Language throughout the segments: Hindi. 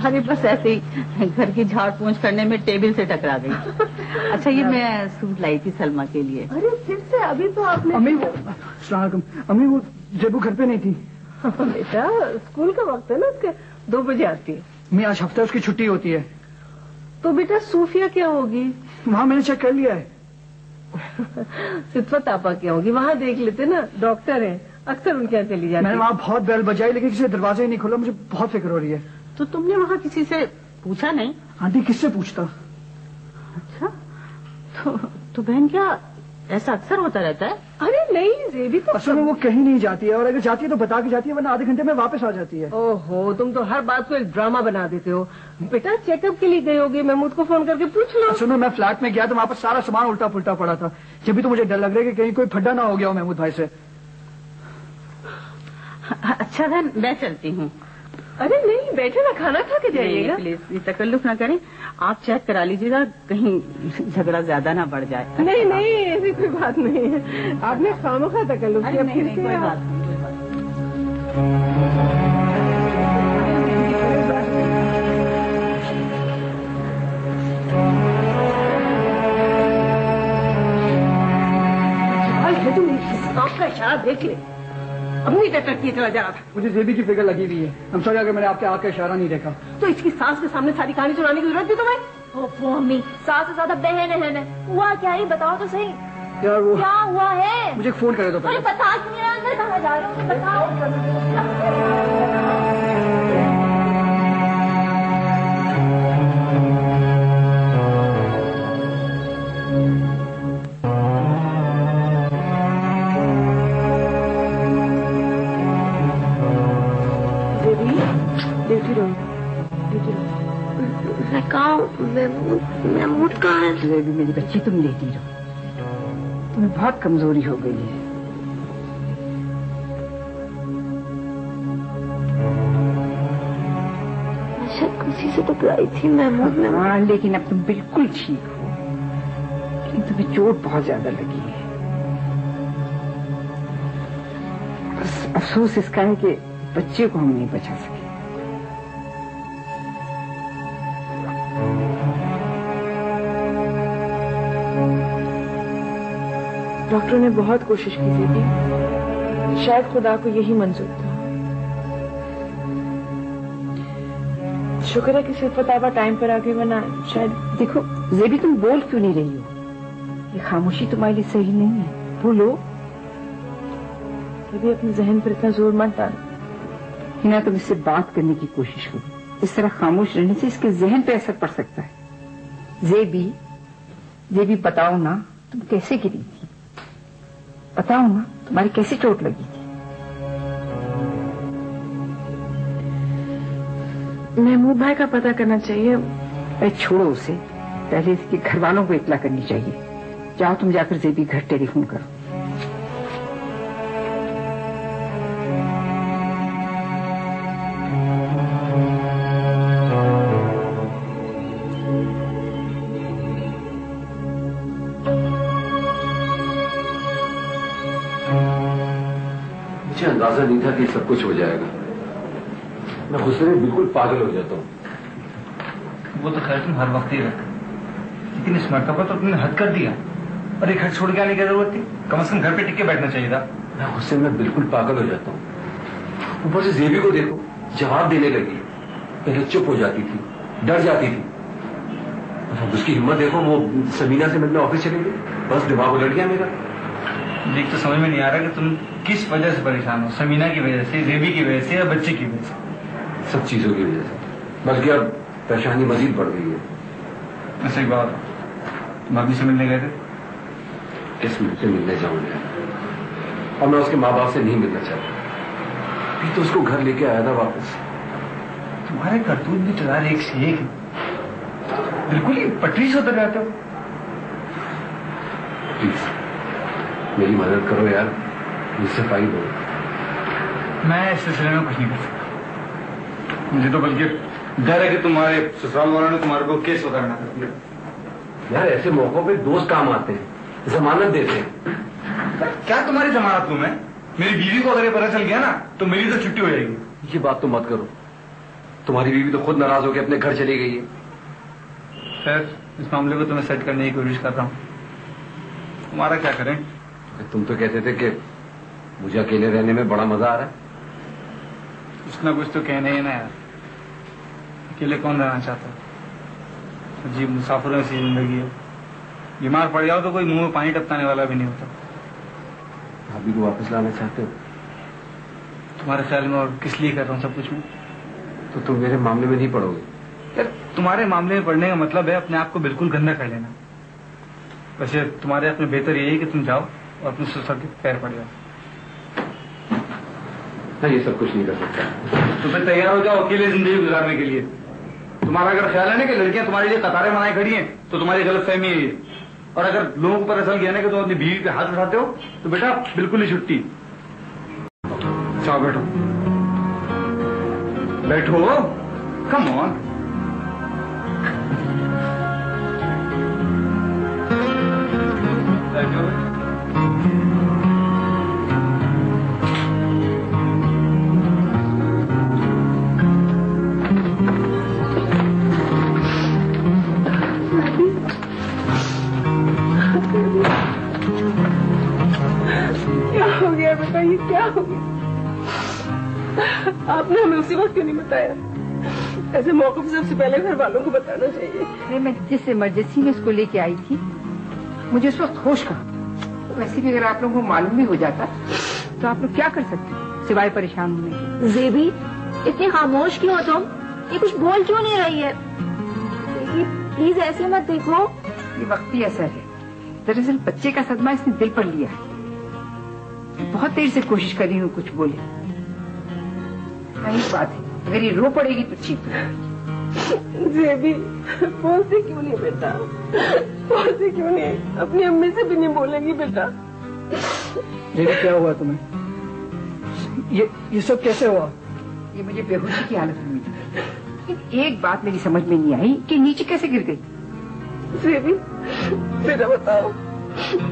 अरे बस ऐसे ही घर की झाड़ पोंछ करने में टेबल से टकरा गई। अच्छा ये मैं सूट लाई थी सलमा के लिए। अरे फिर से अभी तो आपने। अम्मी वो जेबू घर पे नहीं थी। बेटा स्कूल का वक्त है ना, उसके 2 बजे आती है। मैं आज हफ्ते उसकी छुट्टी होती है। तो बेटा सूफिया क्या होगी? वहाँ मैंने चेक कर लिया है। सितवत आपा क्या होगी, वहाँ देख लेते ना, डॉक्टर है, अक्सर उनके यहाँ चली जाती। मैंने वहाँ बहुत बेल बजाई लेकिन किसी दरवाजा ही नहीं खोला, मुझे बहुत फिक्र हो रही है। तो तुमने वहाँ किसी से पूछा नहीं? आंटी किससे पूछता। अच्छा तो बहन क्या ऐसा अक्सर होता रहता है? अरे नहीं जेबी तो असल में वो कहीं नहीं जाती है, और अगर जाती है तो बता के जाती है, वरना आधे घंटे में वापस आ जाती है। ओहो तुम तो हर बात को एक ड्रामा बना देते हो। बेटा चेकअप के लिए गई होगी, महमूद को फोन करके पूछ लो। सुनो मैं फ्लैट में गया तो वहाँ पर सारा सामान उल्टा पुल्टा पड़ा था, जब भी तो मुझे डर लग रहा है कि कहीं कोई फड्डा ना हो गया हो महमूद भाई से। अच्छा बहन मैं चलती हूँ। अरे नहीं बैठे ना, खाना खा के जाइएगा। प्लीज ये तकल्लुफ ना करें, आप चेक करा लीजिएगा, कहीं झगड़ा ज्यादा ना बढ़ जाए। नहीं नहीं ऐसी कोई बात नहीं है, आपने खामोखा तकल्लुफ किया। नहीं कोई बात नहीं। आपका इशारा देख ले, अपनी टटक किए चला जा रहा था। मुझे जेबी की फिक्र लगी हुई है। हम सॉरी अगर मैंने आपके आँख का इशारा नहीं देखा। तो इसकी सास के सामने सारी कहानी सुनाने की जरूरत थी तुम्हें? ओह मम्मी, सास से ज्यादा बहन है। हुआ क्या है बताओ तो सही। यार वो क्या हुआ है? मुझे फोन करे तो अरे बता क्यों नहीं रहा, अंदर कहाँ जा रहे हो बताओ। मैं कहाँ महमूद कहाँ है? जेबी मेरी बच्ची तुम लेटी रहो, तुम्हें बहुत कमजोरी हो गई है। शायद किसी से टकराई थी महमूद में। हाँ लेकिन अब तुम बिल्कुल ठीक हो, लेकिन तुम्हें चोट बहुत ज्यादा लगी है। बस अफसोस इसका है कि बच्चे को हम नहीं बचा सके। डॉक्टर ने बहुत कोशिश की थी, शायद खुदा को यही मंजूर था। शुक्र है कि सिर्फ फतावा टाइम पर आके बना। शायद देखो जेबी तुम बोल क्यों नहीं रही हो? ये खामोशी तुम्हारे लिए सही नहीं है, बोलो। कभी अपने जहन पर इतना जोर मत डाल। हिना तुम इससे बात करने की कोशिश करो, इस तरह खामोश रहने से इसके जहन पे असर पड़ सकता है। जेबी बताओ ना, तुम कैसे गिरी थी? बताओ ना, तुम्हारी कैसी चोट लगी थी? महमूद भाई का पता करना चाहिए। अरे छोड़ो उसे, पहले इसके घर वालों को इत्तला करनी चाहिए। जाओ तुम जाकर जेबी घर टेलीफोन करो। अंदाजा नहीं था कि सब कुछ हो जाएगा। मैं गुस्से में बिल्कुल पागल हो जाता हूँ। वो तो खैर तुम हर वक्त ही रहते, लेकिन इस मरतबा तो तुमने हद कर दिया। और एक घर छोड़ के आने की जरूरत थी, कम से कम घर पे टिक के बैठना चाहिए था। मैं गुस्से में बिल्कुल पागल हो जाता हूँ। ऊपर से जेबी को देखो, जवाब देने लगी, पहले चुप हो जाती थी, डर जाती थी। उसकी हिम्मत देखो, वो समीना से मिलने ऑफिस चली गई, बस दिमाग उलट गया मेरा। देख तो समझ में नहीं आ रहा कि तुम किस वजह से परेशान हो, समीना की वजह से, जेबी की वजह से या बच्चे की वजह से? सब चीजों की वजह से, बल्कि अब परेशानी मजीद बढ़ गई है। ऐसा एक बात, भाभी से मिलने गए थे? किस मुझसे मिलने जाऊंगा, और मैं उसके माँ बाप से नहीं मिलना चाहता। अभी तो उसको घर लेके आया था वापस। तुम्हारे करतूत भी तो यार एक से एक, बिल्कुल ही पटरी से उतर जाते हो। प्लीज मेरी मदद करो यार, मुझसे फाइल दो। मैं इस सिलसिले में कुछ नहीं कर सकता। मुझे तो बल्कि डर है कि तुम्हारे ससुराल वालों ने तुम्हारे को केस उतारना कर दिया। यार ऐसे मौकों पे दोस्त काम आते हैं, जमानत देते हैं। क्या तुम्हारी जमानत लूं मैं? मेरी बीवी को अगर ये पता चल गया ना तो मेरी तो छुट्टी हो जाएगी। ये बात तो मत करो, तुम्हारी बीवी तो खुद नाराज होकर अपने घर चली गई है। खैर, इस मामले को तो मैं सेट करने की कोशिश कर रहा हूँ। तुम्हारा क्या करें? तुम तो कहते थे कि मुझे अकेले रहने में बड़ा मजा आ रहा है। कुछ ना कुछ तो कहना ही ना यार। अकेले कौन रहना चाहता है? अजीब मुसाफिरों सी जिंदगी है। बीमार पड़ जाओ तो कोई मुंह में पानी टपकाने वाला भी नहीं होता। भाभी को वापस लाना चाहते हो? तुम्हारे ख्याल में और किस लिए कर रहा हूँ सब कुछ मैं? तो तुम मेरे मामले में नहीं पड़ोगे? यार, तुम्हारे मामले में पढ़ने का मतलब है अपने आप को बिल्कुल गंदा कर लेना। वैसे तुम्हारे हाथ में बेहतर यही कि तुम जाओ और अपने ससुर के पैर पड़ जाओ। हाँ, ये सब कुछ नहीं कर सकता। तो फिर तैयार हो जाओ अकेले जिंदगी गुजारने के लिए। तुम्हारा अगर ख्याल है ना कि लड़कियां तुम्हारे लिए कतारें बनाई खड़ी हैं, तो तुम्हारी गलतफहमी है ये। और अगर लोगों को पता चल गया ना कि तुम अपनी बीवी पे हाथ उठाते हो, तो बेटा बिल्कुल ही छुट्टी। चाहो बैठो, बैठो, कम ऑन। क्या हो गया बेटा, ये क्या हो गया? आपने हमें उसी वक्त क्यों नहीं बताया? ऐसे मौके पर सबसे पहले घर वालों को बताना चाहिए। मैं जिस इमरजेंसी में उसको लेके आई थी, मुझे उस वक्त होश कहा। तो वैसे भी अगर आप लोगों को मालूम भी हो जाता तो आप लोग क्या कर सकते हो सिवाय परेशान होने के? जेबी, इतनी खामोश क्यों हो तुम? ये कुछ बोल क्यों नहीं रही है? प्लीज ऐसे मत देखो। ये वक्ती असर है। दरअसल बच्चे का सदमा इसने दिल पर लिया है। बहुत देर से कोशिश कर रही हूँ कुछ बोले। नहीं बात है, अगर ये रो पड़ेगी तो ठीक है। जेबी, बोलते क्यों नहीं बेटा? बोलते क्यों नहीं? अपनी अम्मी से भी नहीं बोलेंगी बेटा? जेबी, क्या हुआ तुम्हें? ये सब कैसे हुआ? ये मुझे बेहोशी की हालत में मिली। लेकिन एक बात मेरी समझ में नहीं आई कि नीचे कैसे गिर गई। जेबी, बेटा बताओ,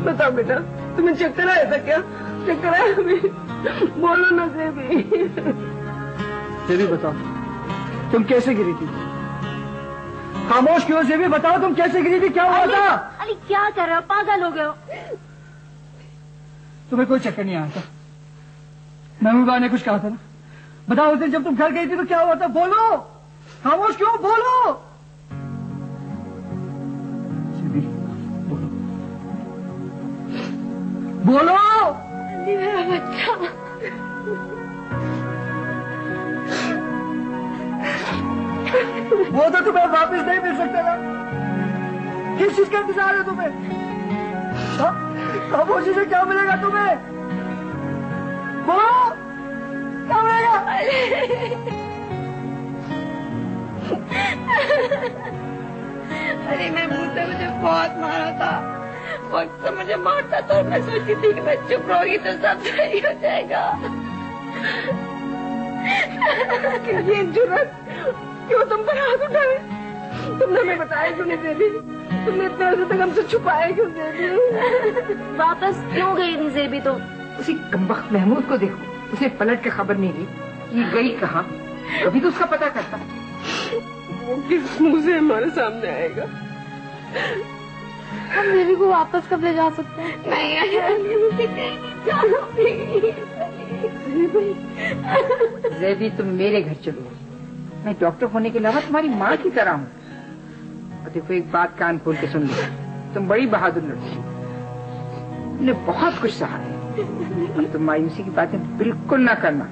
बताओ बेटा, तुम्हें चक्कर आया था क्या? चक्कर आया अभी? बोलो ना जेबी। जेबी बताओ, तुम कैसे गिरी थी? खामोश क्यों जेबी? बताओ तुम कैसे गिरी थी, क्या हुआ था? अरे क्या कर रहे हो, पागल हो गए हो? तुम्हें कोई चक्कर नहीं आया था? महबूबा ने कुछ कहा था ना? बताओ उस दिन जब तुम घर गई थी तो क्या हुआ था? बोलो, खामोश क्यों? बोलो जेबी, बोलो, बोलो। मेरा बच्चा। वो तो तुम्हें वापस नहीं मिल सकता ना। किस चीज का इंतजार है तुम्हें? खामोशी से क्या मिलेगा तुम्हें? बोलो, क्या मिलेगा? अरे महमूद ने मुझे बहुत मारा था। वक्त से मुझे मारता तो मैं सोचती थी कि मैं चुप रहोगी तो सब सही हो जाएगा। ये जुर्रत क्यों तुम पर हाथ उठाए? तुमने हमें बताया क्यों नहीं जेबी? तुमने इतने अर्से तक हमसे छुपाया क्यों जेबी? वापस क्यों गई थी जेबी तुम? उसी कमबख्त महमूद को देखो, उसे पलट के खबर नहीं दी ये गई कहाँ। कभी तो उसका पता करता। वो किस मुंह से हमारे सामने आएगा? हम बेबी को वापस कब ले जा सकते हैं? जेबी, तुम मेरे घर चलो। मैं डॉक्टर होने के अलावा तुम्हारी माँ की तरह हूँ। और देखो, एक बात कान खोल के सुन लो, तुम बड़ी बहादुर लड़की हो। तुमने बहुत कुछ सहा है। अब तुम मायूसी की बातें बिल्कुल ना करना।